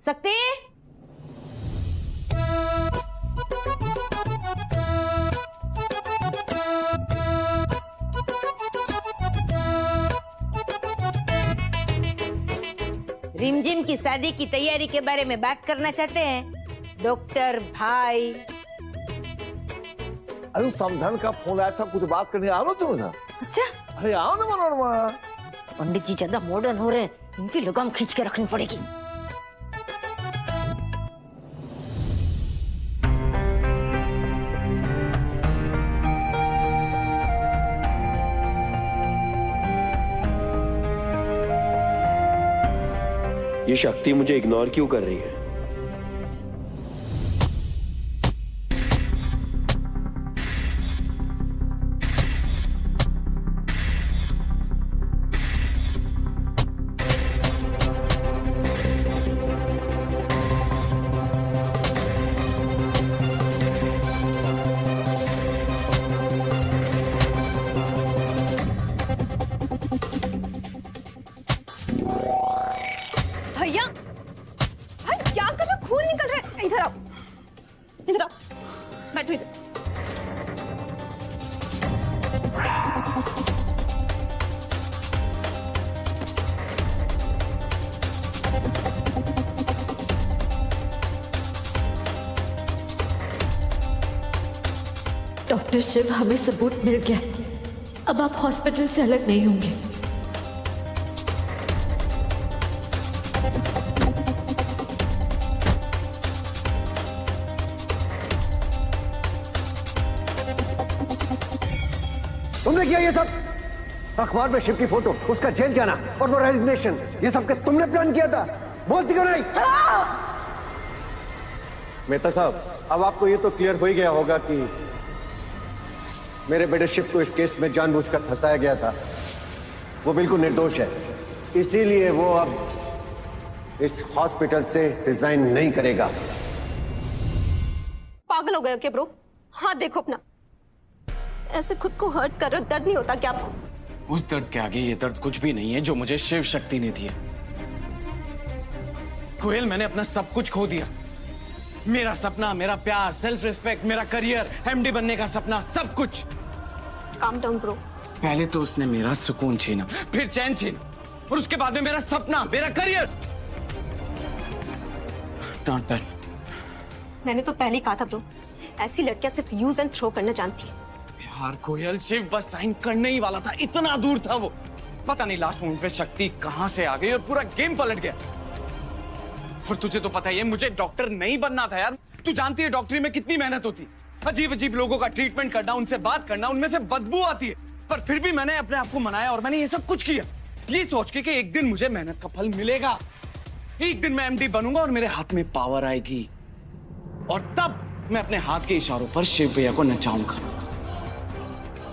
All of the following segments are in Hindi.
सकते रिमझिम की शादी की तैयारी के बारे में बात करना चाहते हैं डॉक्टर भाई? अरे समझन का फोन आया था, कुछ बात करनी आ रहा तुम? अच्छा, अरे आओ ना मनोरमा। पंडित जी ज्यादा मॉडर्न हो रहे हैं, इनकी लगाम खींच के रखनी पड़ेगी। ये शक्ति मुझे इग्नोर क्यों कर रही है? भैया, भाई क्या कर रहे हो? खून निकल रहा है। इधर आओ, इधर आओ, बैठो इधर। डॉक्टर शिव, हमें सबूत मिल गया। अब आप हॉस्पिटल से अलग नहीं होंगे। तुमने किया ये सब? अखबार में शिव की फोटो, उसका जेल जाना और वो रेजिग्नेशन, ये सब के तुमने प्लान किया था? बोलती क्यों नहीं? मेहता साहब, अब आपको ये तो क्लियर हो ही गया होगा कि मेरे बेटे शिव को इस केस में जानबूझकर फंसाया गया था। वो बिल्कुल निर्दोष है, इसीलिए वो अब इस हॉस्पिटल से रिजाइन नहीं करेगा। पागल हो गए हो क्या ब्रो? हाँ देखो अपना, ऐसे खुद को हर्ट कर रहे हो। दर्द नहीं होता क्या आपको? उस दर्द के आगे ये दर्द कुछ भी नहीं है जो मुझे शिव शक्ति ने दिया। कोयल, मैंने अपना सब कुछ खो दिया। मेरा सपना, मेरा प्यार, सेल्फ रिस्पेक्ट, मेरा करियर, एमडी बनने का सपना, सब कुछ। Calm down bro. पहले तो उसने मेरा सुकून छीना, फिर चैन छीना, और उसके बाद में मेरा सपना, मेरा करियर। Not that. मैंने तो पहले ही कहा था ब्रो, ऐसी लड़कियां सिर्फ यूज एंड थ्रो करना जानती है। यार कोयल, शिव बस साइन करने ही वाला था, इतना दूर था वो। पता नहीं लास्ट मोमेंट पे शक्ति कहां से आ गई और पूरा गेम पलट गया। और तुझे तो पता ही है, मुझे डॉक्टर नहीं बनना था यार। तू जानती है डॉक्टरी में कितनी मेहनत होती है। अजीब अजीब लोगों का ट्रीटमेंट करना, उनसे बात करना, उनमें से बदबू आती है। पर फिर भी मैंने अपने आप को मनाया और मैंने ये सब कुछ किया, ये सोच के कि एक दिन मुझे मेहनत का फल मिलेगा। एक दिन मैं एमडी बनूंगा और मेरे हाथ में पावर आएगी, और तब मैं अपने हाथ के इशारों पर शिव भैया को नचाऊंगा।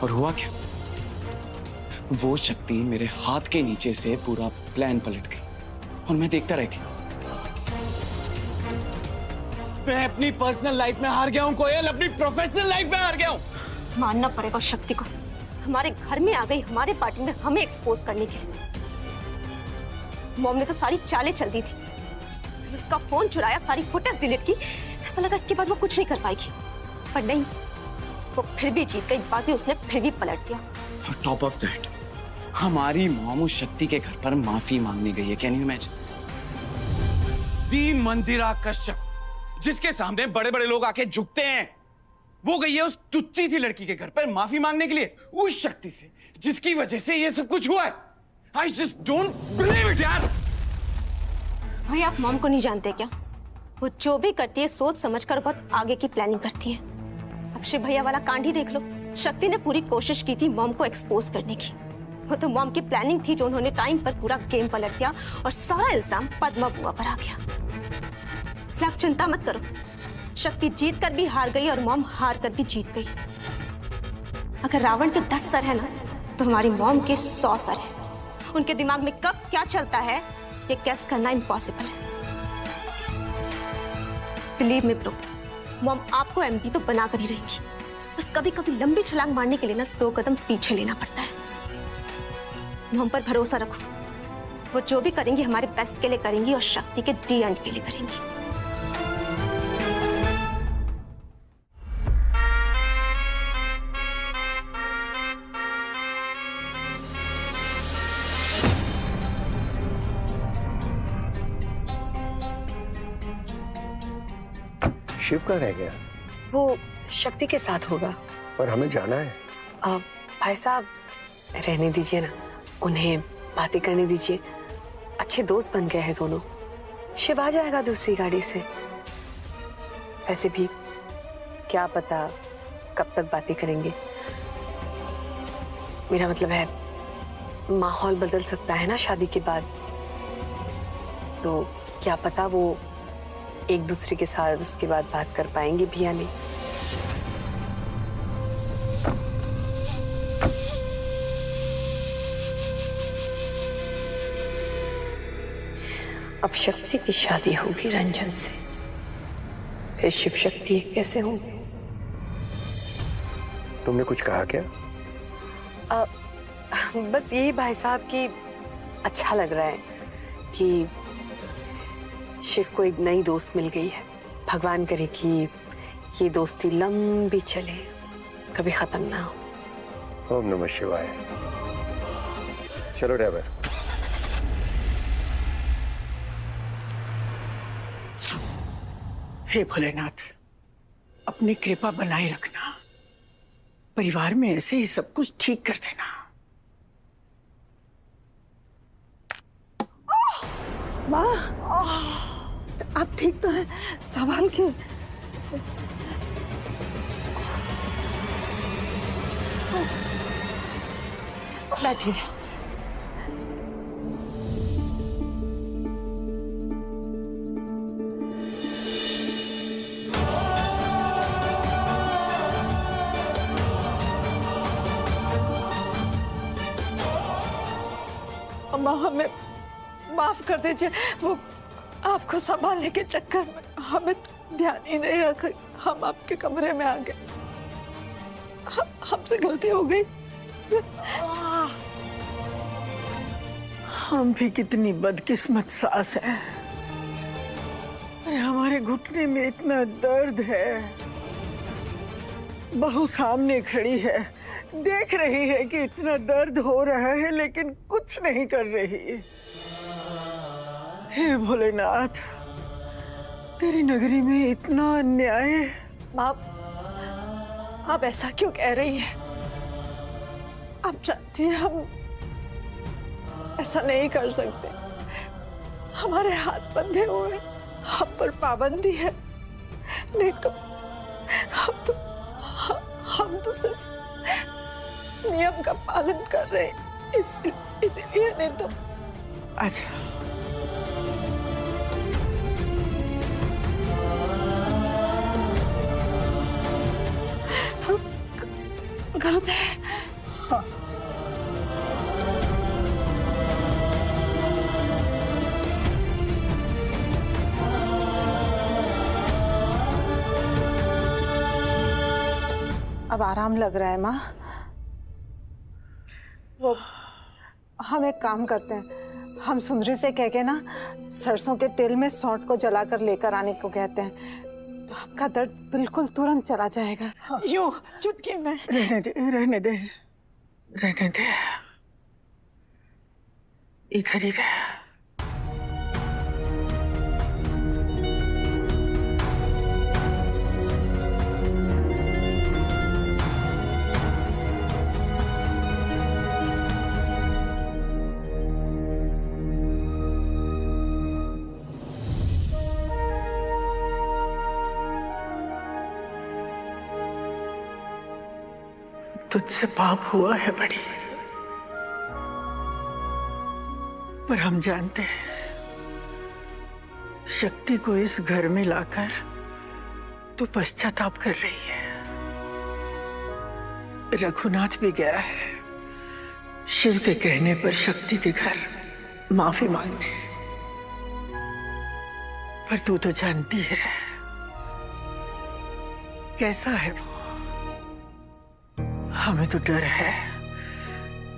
और हुआ क्या? वो शक्ति मेरे हाथ के नीचे से पूरा प्लान पलट गई और मैं देखता रह गया। मैं अपनी पर्सनल लाइफ में हार गया हूं कोयल, अपनी प्रोफेशनल लाइफ में हार गया हूं। मानना पड़ेगा शक्ति को, हमारे घर में आ गई हमारे पार्टी में हमें एक्सपोज करने के लिए। मॉम ने तो सारी चालें चल दी थी, उसका फोन चुराया, सारी फुटेज डिलीट की। ऐसा लगा इसके बाद वो कुछ नहीं कर पाएगी, पर नहीं, वो फिर भी जीत गई बाजी, उसने फिर भी पलट दिया। टॉप ऑफ दैट, हमारी मॉम उस शक्ति के घर पर माफी मांगने गई है। Can you imagine? The Mandira Kashyap, जिसके सामने बड़े बड़े लोग आके झुकते हैं, वो गई है उस टुच्ची सी लड़की के घर पर माफी मांगने के लिए, उस शक्ति से जिसकी वजह से ये सब कुछ हुआ है। I just don't believe it यार। भाई आप मॉम को नहीं जानते क्या? वो जो भी करती है सोच समझकर बहुत आगे की प्लानिंग करती है। अब शिव भैया वाला कांड ही देख लो, शक्ति ने पूरी कोशिश की थी मॉम को एक्सपोज करने की। वो तो मॉम की प्लानिंग थी जो उन्होंने टाइम पर पूरा गेम पलट दिया और सारा इल्जाम पद्मा बुआ पर आ गया। इसलिए आप चिंता मत करो, शक्ति जीत कर भी हार गई और मॉम हार कर भी जीत गई। अगर रावण के 10 सर है ना, तो हमारी मॉम के 100 सर है। उनके दिमाग में कब क्या चलता है ये गेस करना इम्पॉसिबल है। बिलीव मी ब्रो, मॉम आपको एमपी तो बनाकर ही रहेगी, बस कभी कभी लंबी छलांग मारने के लिए ना 2 कदम पीछे लेना पड़ता है। मॉम पर भरोसा रखो, वो जो भी करेंगी हमारे बेस्ट के लिए करेंगी और शक्ति के डी एंड के लिए करेंगी। शिव कहाँ रह गया? वो शक्ति के साथ होगा। पर हमें जाना है। भाई साहब रहने दीजिए ना, उन्हें बातें करने दीजिए। अच्छे दोस्त बन गए हैं दोनों। शिव आ जाएगा दूसरी गाड़ी से। वैसे भी क्या पता कब तक बातें करेंगे। मेरा मतलब है माहौल बदल सकता है ना शादी के बाद, तो क्या पता वो एक दूसरे के साथ उसके बाद बात कर पाएंगे भी या नहीं। अब शक्ति की शादी होगी रंजन से, फिर शिव शक्ति कैसे होंगे? तुमने कुछ कहा क्या? बस यही भाई साहब की अच्छा लग रहा है कि शिव को एक नई दोस्त मिल गई है। भगवान करे कि ये दोस्ती लंबी चले, कभी खत्म ना हो। ओम नमः शिवाय। चलो ड्राइवर। हे भोलेनाथ, अपनी कृपा बनाए रखना। परिवार में ऐसे ही सब कुछ ठीक कर देना। माँ, आप ठीक तो हैं? संभाल के। बैठिए। अम्मा, हमें माफ कर दीजिए। वो आपको संभालने के चक्कर में हमें ध्यान ही नहीं रखा। हम आपके कमरे में आ गए। हमसे गलती हो गई। हम भी कितनी बदकिस्मत सास हैं। अरे हमारे घुटने में इतना दर्द है। बहू सामने खड़ी है, देख रही है कि इतना दर्द हो रहा है, लेकिन कुछ नहीं कर रही। हे भोलेनाथ, तेरी नगरी में इतना अन्याय। माँ, आप ऐसा क्यों कह रही हैं? आप जानती हैं हम ऐसा नहीं कर सकते। हमारे हाथ बंधे हुए, हम पर पाबंदी है। नहीं तो हम तो सिर्फ नियम का पालन कर रहे हैं, इसीलिए। नहीं तो अच्छा, गलत है। हाँ। अब आराम लग रहा है माँ। वो हम एक काम करते हैं, हम सुंदरी से कह के ना सरसों के तेल में सौंठ को जलाकर लेकर आने को कहते हैं, तो आपका दर्द बिल्कुल तुरंत चला जाएगा। हाँ। यूं चुटकी में। रहने दे, रहने दे, रहने दे। इधर ही रह। तुझसे पाप हुआ है बड़ी, पर हम जानते हैं शक्ति को इस घर में लाकर तू पश्चाताप कर रही है। रघुनाथ भी गया है शिव के कहने पर शक्ति के घर माफी मांगने, पर तू तो जानती है कैसा है वो। हमें तो डर है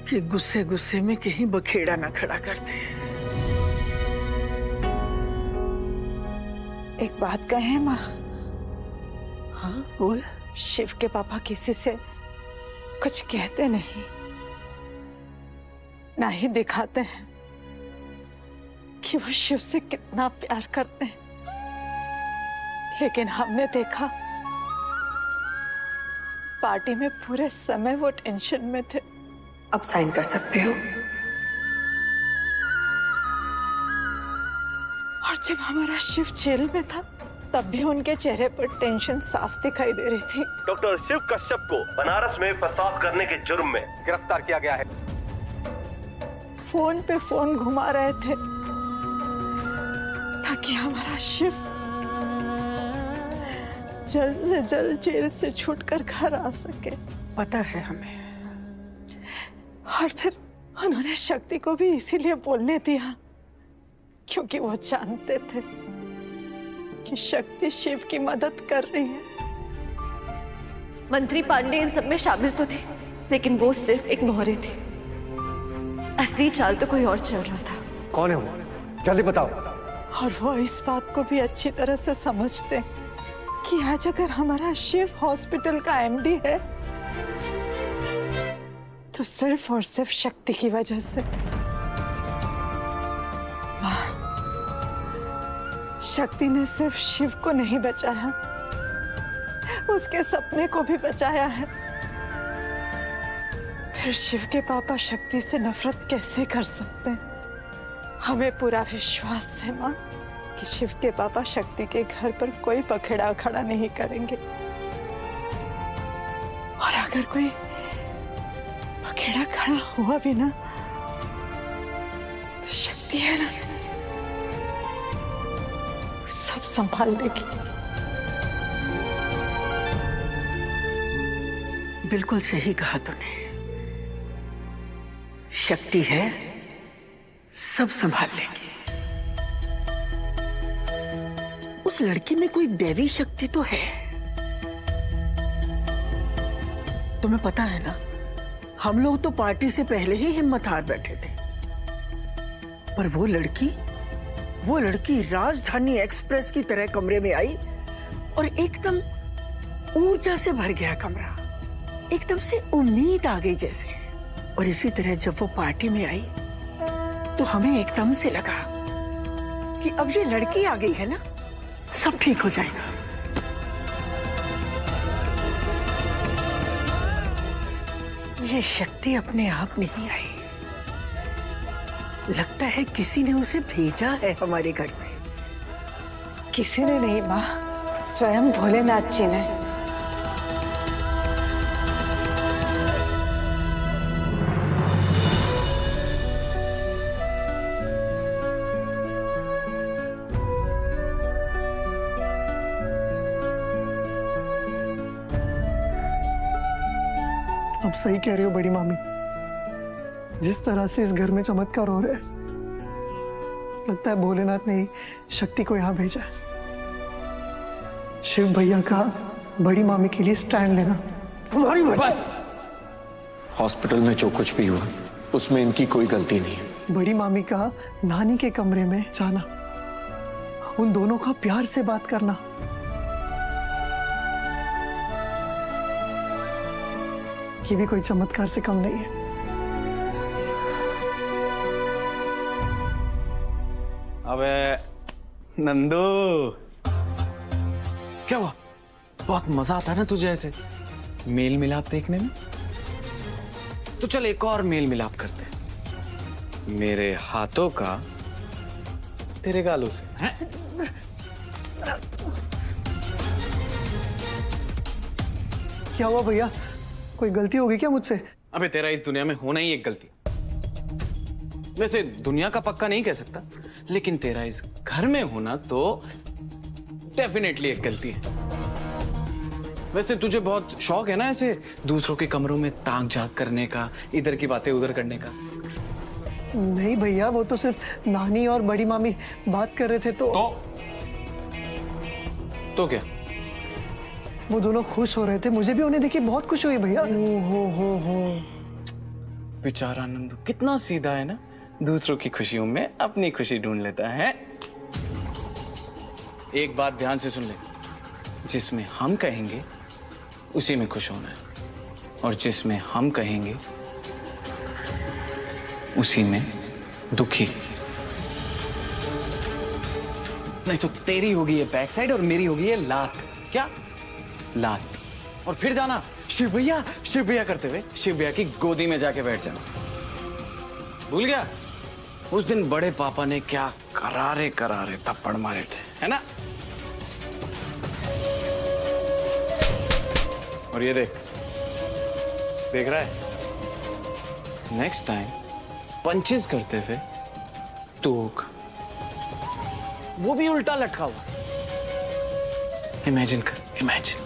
कि गुस्से गुस्से में कहीं बखेड़ा ना खड़ा कर दे। एक बात कहें माँ? हाँ बोल। शिव के पापा किसी से कुछ कहते नहीं, ना ही दिखाते हैं कि वो शिव से कितना प्यार करते हैं, लेकिन हमने देखा पार्टी में पूरे समय वो टेंशन में थे। अब साइन कर सकते हो। और जब हमारा शिव जेल में था तब भी उनके चेहरे पर टेंशन साफ दिखाई दे रही थी। डॉक्टर शिव कश्यप को बनारस में फसाद करने के जुर्म में गिरफ्तार किया गया है। फोन पे फोन घुमा रहे थे ताकि हमारा शिव जल्द से जल्द जेल से छूटकर घर आ सके। पता है हमें। और फिर उन्होंने शक्ति को भी इसीलिए बोलने दिया क्योंकि वो जानते थे कि शक्ति शिव की मदद कर रही है। मंत्री पांडे इन सब में शामिल तो थे, लेकिन वो सिर्फ एक मोहरे थे। असली चाल तो कोई और चल रहा था। कौन है वो? जल्दी बताओ। और वो इस बात को भी अच्छी तरह से समझते कि आज अगर हमारा शिव हॉस्पिटल का एमडी है तो सिर्फ और सिर्फ शक्ति की वजह से। शक्ति ने सिर्फ शिव को नहीं बचाया, उसके सपने को भी बचाया है। फिर शिव के पापा शक्ति से नफरत कैसे कर सकते हैं? हमें पूरा विश्वास है माँ कि शिव के पापा शक्ति के घर पर कोई पखेड़ा खड़ा नहीं करेंगे। और अगर कोई पखेड़ा खड़ा हुआ भी ना तो शक्ति है ना, सब संभाल लेगी। बिल्कुल सही कहा तूने। शक्ति है, सब संभाल लेगी। उस लड़की में कोई दैवी शक्ति तो है। तुम्हें पता है ना, हम लोग तो पार्टी से पहले ही हिम्मत हार बैठे थे, पर वो लड़की राजधानी एक्सप्रेस की तरह कमरे में आई और एकदम ऊर्जा से भर गया कमरा, एकदम से उम्मीद आ गई जैसे। और इसी तरह जब वो पार्टी में आई तो हमें एकदम से लगा कि अब ये लड़की आ गई है ना, सब ठीक हो जाएगा। ये शक्ति अपने आप नहीं आई, लगता है किसी ने उसे भेजा है हमारे घर में। किसी ने नहीं माँ, स्वयं भोलेनाथ जी ने। आप सही कह रही हो बड़ी मामी, जिस तरह से इस घर में चमत्कार हो रहा है, लगता है भोलेनाथ ने ही शक्ति को यहाँ भेजा है। शिव भैया का बड़ी मामी के लिए स्टैंड लेना तुम्हारी बस। हॉस्पिटल में जो कुछ भी हुआ उसमें इनकी कोई गलती नहीं है। बड़ी मामी का नानी के कमरे में जाना, उन दोनों का प्यार से बात करना, ये भी कोई चमत्कार से कम नहीं है। अबे नंदू, क्या हुआ? बहुत मजा आता है ना तुझे ऐसे मेल मिलाप देखने में? तो चल एक और मेल मिलाप करते हैं, मेरे हाथों का तेरे गालों से, हैं? क्या हुआ भैया, कोई गलती होगी क्या मुझसे? अबे तेरा इस दुनिया में होना ही एक गलती। वैसे दुनिया का पक्का नहीं कह सकता, लेकिन तेरा इस घर में होना तो डेफिनेटली एक गलती है। वैसे तुझे बहुत शौक है ना ऐसे दूसरों के कमरों में ताक झांक करने का, इधर की बातें उधर करने का? नहीं भैया, वो तो सिर्फ नानी और बड़ी मामी बात कर रहे थे तो क्या? वो दोनों खुश हो रहे थे, मुझे भी उन्हें देखी बहुत खुश हुई भैया। हो बेचारा नंदू कितना सीधा है ना, दूसरों की खुशियों में अपनी खुशी ढूंढ लेता है। एक बात ध्यान से सुन ले, जिसमें हम कहेंगे उसी में खुश होना है, और जिसमें हम कहेंगे उसी में दुखी। नहीं तो तेरी होगी ये बैक साइड और मेरी होगी ये लात। क्या? लात। और फिर जाना शिव भैया करते हुए शिव भैया की गोदी में जाके बैठ जाना। भूल गया उस दिन बड़े पापा ने क्या करारे करारे थप्पड़ मारे थे, है ना? और ये देख रहा है, नेक्स्ट टाइम पंचेस करते हुए तू होगा, वो भी उल्टा लटका हुआ। इमेजिन कर, इमेजिन।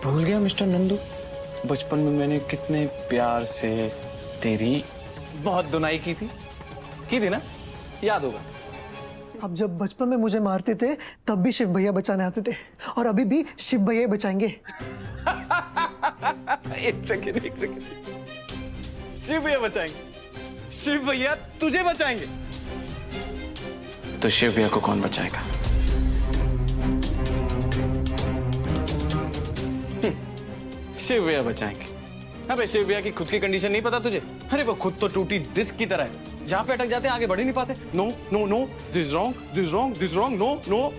भूल गया मिस्टर नंदू, बचपन में मैंने कितने प्यार से तेरी बहुत धुनाई की थी ना? याद होगा। अब जब बचपन में मुझे मारते थे तब भी शिव भैया बचाने आते थे, और अभी भी शिव भैया बचाएंगे। एक सेकंड। शिव भैया बचाएंगे? शिव भैया तुझे बचाएंगे? तो शिव भैया को कौन बचाएगा? शिव भैया बचाएंगे। अबे शिव भैया की खुद की कंडीशन नहीं पता तुझे? अरे वो खुद तो टूटी डिस्क की तरह है, जहां पे अटक जाते आगे बढ़ ही नहीं पाते। No no no, this wrong, this wrong, this wrong, no no,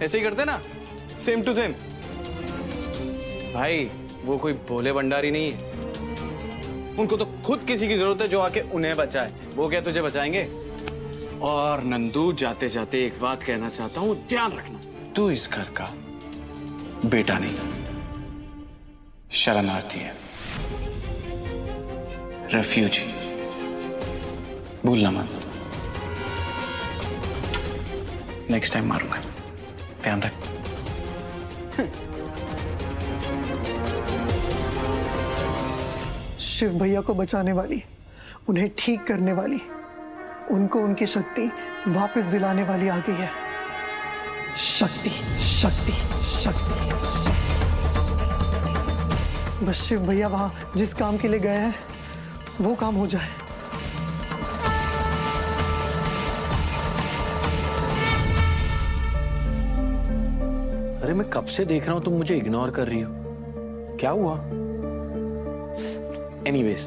ऐसे ही करते ना, सेम टू सेम। भाई वो कोई भोले भंडारी नहीं है, उनको तो खुद किसी की जरूरत है जो आके उन्हें बचाए। वो क्या तुझे बचाएंगे? और नंदू जाते जाते एक बात कहना चाहता हूं, ध्यान रखना, तू इस घर का बेटा नहीं, शरणार्थी है, रेफ्यूजी। भूलना मत। नेक्स्ट टाइम मारूंगा, ध्यान रख। शिव भैया को बचाने वाली, उन्हें ठीक करने वाली, उनको उनकी शक्ति वापस दिलाने वाली आ गई है। शक्ति शक्ति शक्ति। बस शिव भैया वहां जिस काम के लिए गए हैं वो काम हो जाए। अरे मैं कब से देख रहा हूं तुम मुझे इग्नोर कर रही हो, क्या हुआ? एनीवेज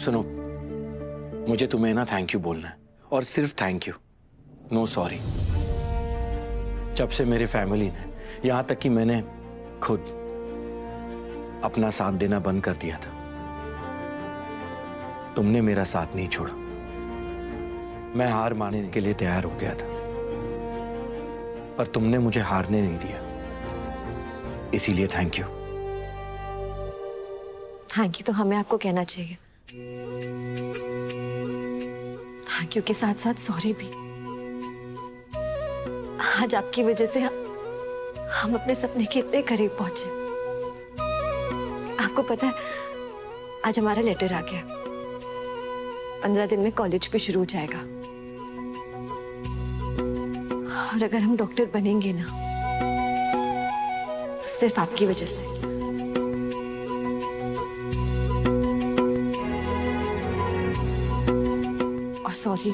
सुनो, मुझे तुम्हें ना थैंक यू बोलना है, और सिर्फ थैंक यू, नो सॉरी। जब से मेरी फैमिली ने, यहां तक कि मैंने खुद अपना साथ देना बंद कर दिया था, तुमने मेरा साथ नहीं छोड़ा। मैं हार मानने के लिए तैयार हो गया था, पर तुमने मुझे हारने नहीं दिया, इसीलिए थैंक यू। थैंक यू तो हमें आपको कहना चाहिए, थैंक यू के साथ साथ सॉरी भी। आज आपकी वजह से हम अपने सपने के इतने करीब पहुंचे। आपको पता है, आज हमारा लेटर आ गया, 15 दिन में कॉलेज भी शुरू हो जाएगा, और अगर हम डॉक्टर बनेंगे ना तो सिर्फ आपकी वजह से। और सॉरी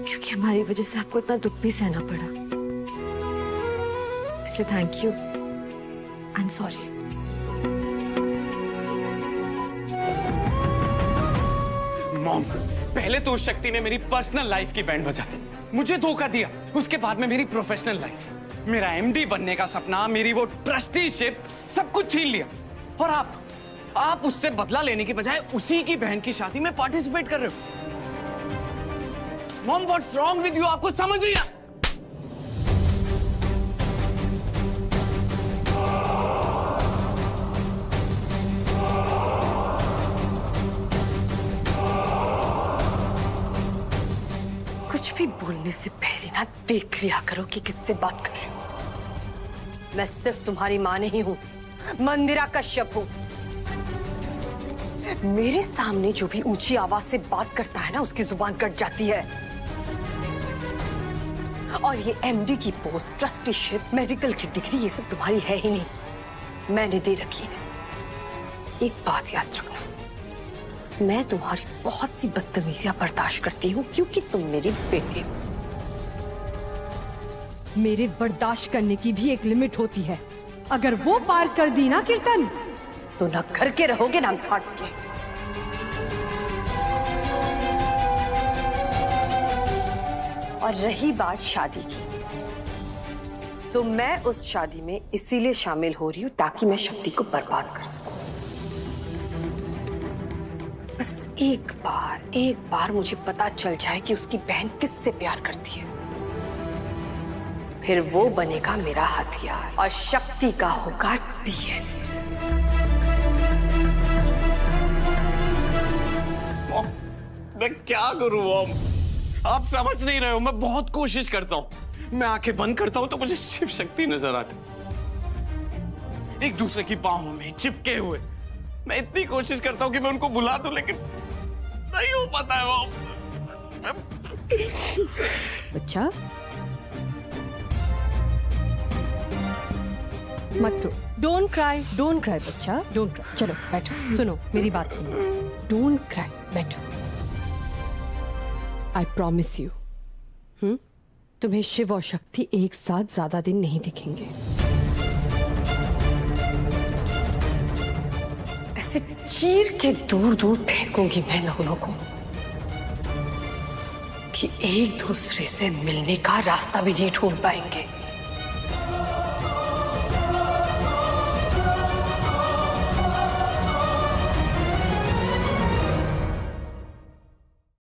क्योंकि हमारी वजह से आपको इतना दुख भी सहना पड़ा, इसलिए thank you and sorry. Mom, पहले तो उस शक्ति ने मेरी पर्सनल लाइफ की बैंड बजा दी, मुझे धोखा दिया, उसके बाद में मेरी प्रोफेशनल लाइफ, मेरा एमडी बनने का सपना, मेरी वो ट्रस्टीशिप, सब कुछ छीन लिया। और आप उससे बदला लेने की बजाय उसी की बहन की शादी में पार्टिसिपेट कर रहे हो। Mom, what's wrong with you? आपको समझ नहीं आ? कुछ भी बोलने से पहले ना देख लिया करो कि किससे बात कर रहे हो। मैं सिर्फ तुम्हारी मां नहीं हूं, मंदिरा कश्यप हूं। मेरे सामने जो भी ऊंची आवाज से बात करता है ना, उसकी जुबान कट जाती है। और ये एमडी की पोस्ट, ट्रस्टीशिप, मेडिकल की डिग्री, ये सब तुम्हारी है ही नहीं, मैंने दे रखी है। एक बात याद रखना, मैं तुम्हारी बहुत सी बदतमीजियां बर्दाश्त करती हूँ क्योंकि तुम मेरी बेटी हो। मेरे बर्दाश्त करने की भी एक लिमिट होती है। अगर वो पार कर दी ना कीर्तन, तो ना घर के रहोगे ना घाट के। और रही बात शादी की, तो मैं उस शादी में इसीलिए शामिल हो रही हूं ताकि मैं शक्ति को बर्बाद कर सकूं। बस एक बार मुझे पता चल जाए कि उसकी बहन किससे प्यार करती है, फिर वो बनेगा मेरा हथियार और शक्ति का होगा डीएनए। मैं क्या करूं मॉम? आप समझ नहीं रहे हो। मैं बहुत कोशिश करता हूं। मैं आंखें बंद करता हूं तो मुझे शिव शक्ति नजर आती, एक दूसरे की बाहों में चिपके हुए। मैं इतनी कोशिश करता हूं कि मैं उनको बुला दूं, लेकिन नहीं हो पाता है मॉम। अच्छा मत रो, डोंट क्राई बच्चा, डोंट क्राई। चलो बैठो, सुनो मेरी बात सुनो, डोंट क्राई, बैठो। आई प्रॉमिस यू, तुम्हें शिव और शक्ति एक साथ ज्यादा दिन नहीं दिखेंगे। ऐसे चीर के दूर दूर फेंकूंगी मैं दोनों को कि एक दूसरे से मिलने का रास्ता भी नहीं ढूंढ पाएंगे।